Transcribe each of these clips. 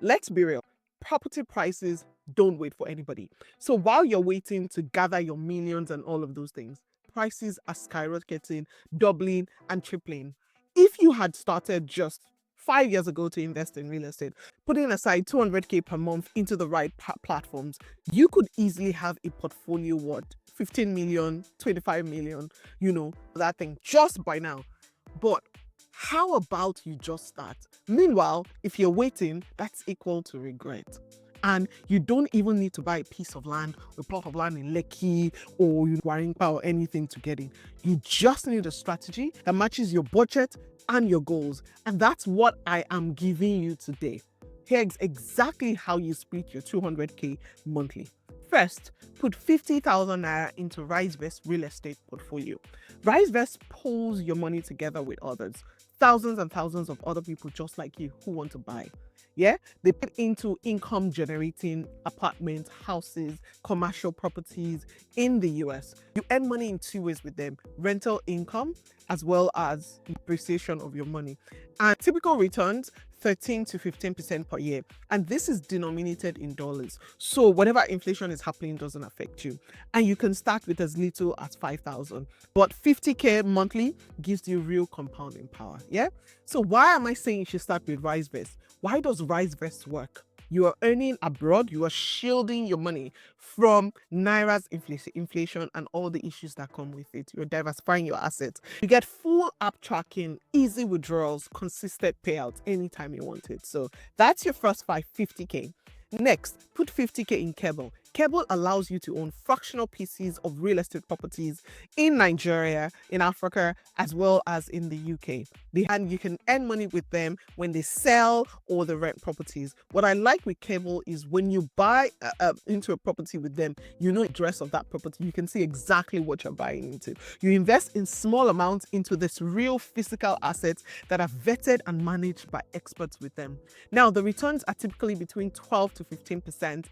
let's be real, property prices don't wait for anybody. So while you're waiting to gather your millions and all of those things, prices are skyrocketing, doubling and tripling. If you had started just 5 years ago to invest in real estate, putting aside 200K per month into the right platforms, you could easily have a portfolio, 15 million, 25 million, that thing just by now. But how about you just start? Meanwhile, if you're waiting, that's equal to regret. And you don't even need to buy a piece of land, a plot of land in Lekki or Waringpa or anything to get in. You just need a strategy that matches your budget and your goals. And that's what I am giving you today. Here's exactly how you split your 200K monthly. First, put 50,000 naira into RiseVest real estate portfolio. RiseVest pulls your money together with others, thousands and thousands of other people just like you who want to buy. Yeah, they put into income generating apartments, houses, commercial properties in the US. You earn money in two ways with them: rental income as well as appreciation of your money. And typical returns, 13 to 15% per year. And this is denominated in dollars. So whatever inflation is happening doesn't affect you. And you can start with as little as 5,000. But 50K monthly gives you real compounding power. Yeah. So why am I saying you should start with RiseVest? Why does RiseVest work? You are earning abroad, you are shielding your money from naira's inflation and all the issues that come with it. You're diversifying your assets. You get full app tracking, easy withdrawals, consistent payouts anytime you want it. So that's your first 50K. Next, put 50K in Keble. Keble allows you to own fractional pieces of real estate properties in Nigeria, in Africa, as well as in the UK. And you can earn money with them when they sell or they rent properties. What I like with Keble is when you buy into a property with them, you know the address of that property. You can see exactly what you're buying into. You invest in small amounts into this real physical assets that are vetted and managed by experts with them. Now, the returns are typically between 12 to 15%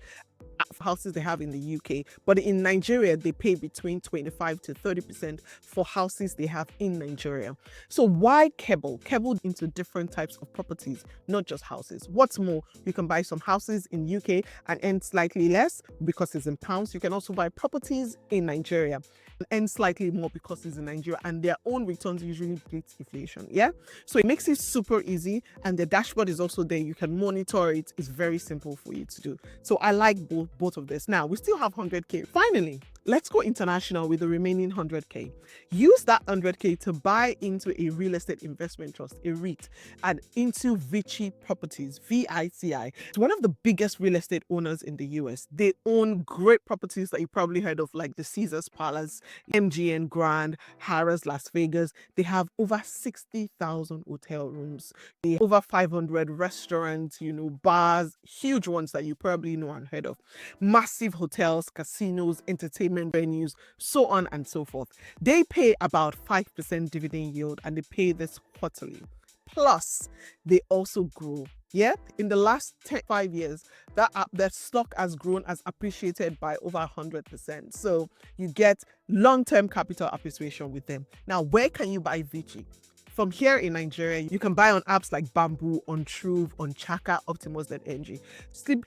for houses they have in the UK, but in Nigeria they pay between 25 to 30% for houses they have in Nigeria. So why Keble? Keble into different types of properties, not just houses. What's more, you can buy some houses in UK and earn slightly less because it's in pounds. You can also buy properties in Nigeria and earn slightly more because it's in Nigeria, and their own returns usually beat inflation. Yeah, so it makes it super easy, and the dashboard is also there. You can monitor it. It's very simple for you to do. So I like both of this. Now we still have 100K. Finally, let's go international with the remaining 100K. Use that 100K to buy into a real estate investment trust, a REIT, and into VICI Properties, VICI. It's one of the biggest real estate owners in the US. They own great properties that you probably heard of, like the Caesars Palace, MGM Grand, Harrah's Las Vegas. They have over 60,000 hotel rooms. They have over 500 restaurants, bars, huge ones that you probably know and heard of. Massive hotels, casinos, entertainment venues, so on and so forth. They pay about 5% dividend yield, and they pay this quarterly. Plus, they also grow. Yeah, in the last 5 years, that stock has grown, has appreciated by over 100%. So you get long-term capital appreciation with them. Now, where can you buy VICI? From here in Nigeria, you can buy on apps like Bamboo, on Truve, on Chaka, Optimus.ng.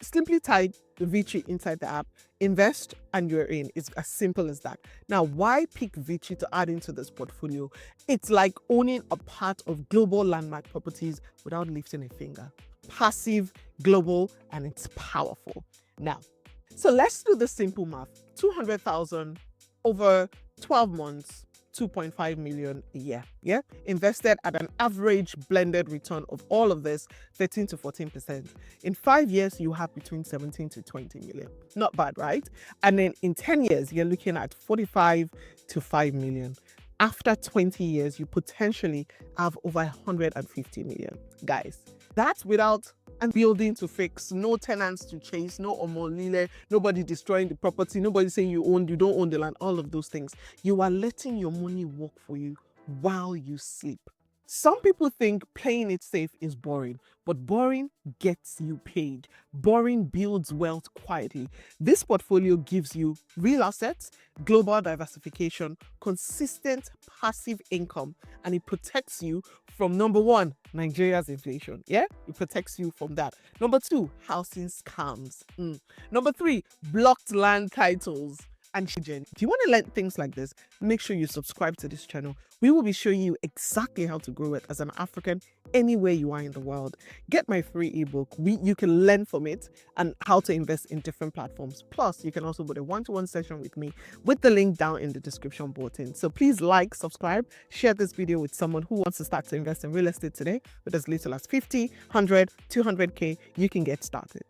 Simply type the VICI inside the app, invest, and you're in. It's as simple as that. Now, why pick VICI to add into this portfolio? It's like owning a part of global landmark properties without lifting a finger. Passive, global, and it's powerful. Now, so let's do the simple math. 200,000 over 12 months. 2.5 million a year. Yeah, invested at an average blended return of all of this 13 to 14%. In 5 years, you have between 17 to 20 million. Not bad, right? And then in 10 years, you're looking at 45 to 5 million. After 20 years, you potentially have over 150 million. Guys, that's without and building to fix, no tenants to chase, no omolile, nobody destroying the property, nobody saying you don't own the land, all of those things. You are letting your money work for you while you sleep. Some people think playing it safe is boring, but boring gets you paid. Boring builds wealth quietly. This portfolio gives you real assets, global diversification, consistent passive income, and it protects you from number one, Nigeria's inflation. Yeah, it protects you from that. Number two, housing scams. Number three, blocked land titles. And children. If you want to learn things like this, make sure you subscribe to this channel. We will be showing you exactly how to grow it as an African anywhere you are in the world. Get my free ebook. You can learn from it and how to invest in different platforms. Plus, you can also book a one-to-one session with me with the link down in the description button. So please like, subscribe, share this video with someone who wants to start to invest in real estate today. With as little as 50, 100, 200K, you can get started.